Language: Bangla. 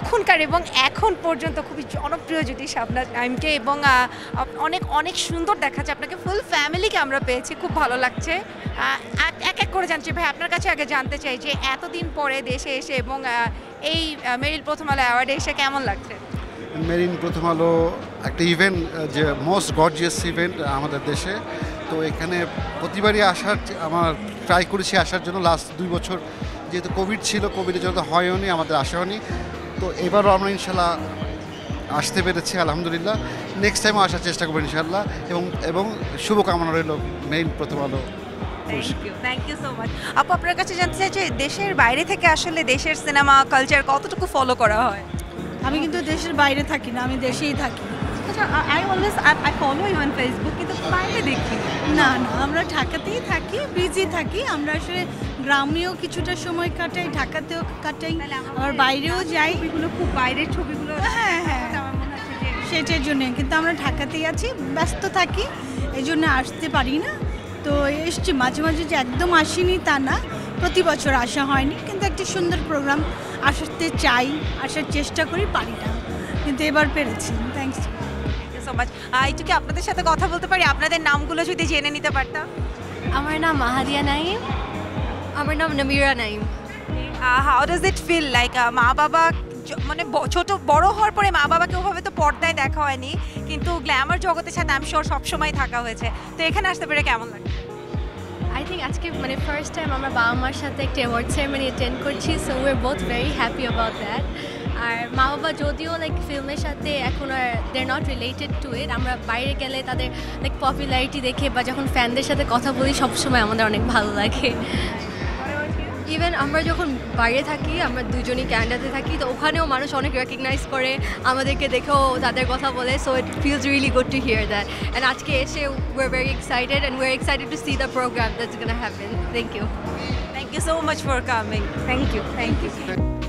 তখনকার এবং এখন পর্যন্ত খুবই জনপ্রিয় যদি শাবনাজ নাইমকে এবং অনেক অনেক সুন্দর দেখাচ্ছে আপনাকে ফুল ফ্যামিলিকে আমরা পেয়েছি খুব ভালো লাগছে এক এক করে জানছি ভাই আপনার কাছে আগে জানতে চাই যে এতদিন পরে দেশে এসে এবং এই মেরিল প্রথম আলো অ্যাওয়ার্ডে এসে কেমন লাগছে মেরিন প্রথম আলো একটা ইভেন্ট যে মোস্ট গর্জিয়াস ইভেন্ট আমাদের দেশে তো এখানে প্রতিবারই আসার আমার ট্রাই করেছি আসার জন্য লাস্ট 2 বছর যেহেতু কোভিড ছিল কোভিডের জন্য হয়নি আমাদের আসা হয়নি তো এবারও আমরা ইনশাল্লাহ আসতে পেরেছি আলহামদুলিল্লাহ নেক্সট টাইমও আসার চেষ্টা করবো ইনশাল্লাহ এবং শুভকামনা রইল মেইন প্রথম আলো থ্যাংক ইউ সো মাচ আপু আপনার কাছে জানতে চাই যে দেশের বাইরে থেকে আসলে দেশের সিনেমা কালচার কতটুকু ফলো করা হয় আমি কিন্তু দেশের বাইরে থাকি না আমি দেশেই থাকি আচ্ছা I follow you on Facebook কিন্তু বাইরে দেখি না না আমরা ঢাকাতেই থাকি বিজি থাকি আমরা আসলে গ্রামেও কিছুটা সময় কাটাই ঢাকাতেও কাটাই আবার বাইরেও যাই ছবিগুলো খুব বাইরের ছবিগুলো হ্যাঁ হ্যাঁ আমার মনে হচ্ছে যে সেটার জন্য কিন্তু আমরা ঢাকাতেই আছি ব্যস্ত থাকি এই জন্য আসতে পারি না তো এসছি মাঝে মাঝে যে একদম আসিনি তা না প্রতি বছর আসা হয়নি কিন্তু একটি সুন্দর প্রোগ্রাম আসতে চাই আসার চেষ্টা করি পারি না কিন্তু এবার পেরেছি থ্যাংকস সো মাচ একটু কি আপনাদের সাথে কথা বলতে পারি আপনাদের নামগুলো যদি জেনে নিতে পারতাম আমার নাম মাহাদিয়া নাইম আমার নাম Namira Naim how does it feel like মা বাবা মানে ছোট বড় হওয়ার পরে মা বাবাকে ওভাবে তো পর্দায় দেখা হয়নি কিন্তু গ্ল্যামার জগতের সাথে আমি শিওর সবসময় থাকা হয়েছে তো এখানে আসতে পেরে কেমন লাগে আই থিঙ্ক আজকে মানে ফার্স্ট টাইম আমরা বাবা মার সাথে একটা অ্যাওয়ার্ড সেরেমনি অ্যাটেন্ড করছি so we are both very happy about that আর মা বাবা যদিও লাইক ফিল্মের সাথে এখন আর they are not related to it আমরা বাইরে গেলে তাদের লাইক পপুলারিটি দেখে বা যখন ফ্যানদের সাথে কথা বলি সবসময় আমাদের অনেক ভালো লাগে ইভেন আমরা যখন বাইরে থাকি আমরা দুজনই ক্যানাডাতে থাকি তো ওখানেও মানুষ অনেক রেকগনাইজ করে আমাদেরকে দেখেও তাদের কথা বলে so it feels really good to hear that and আজকে এসে we are very excited and we are excited to see the programme that's gonna happen thank you so much for coming thank you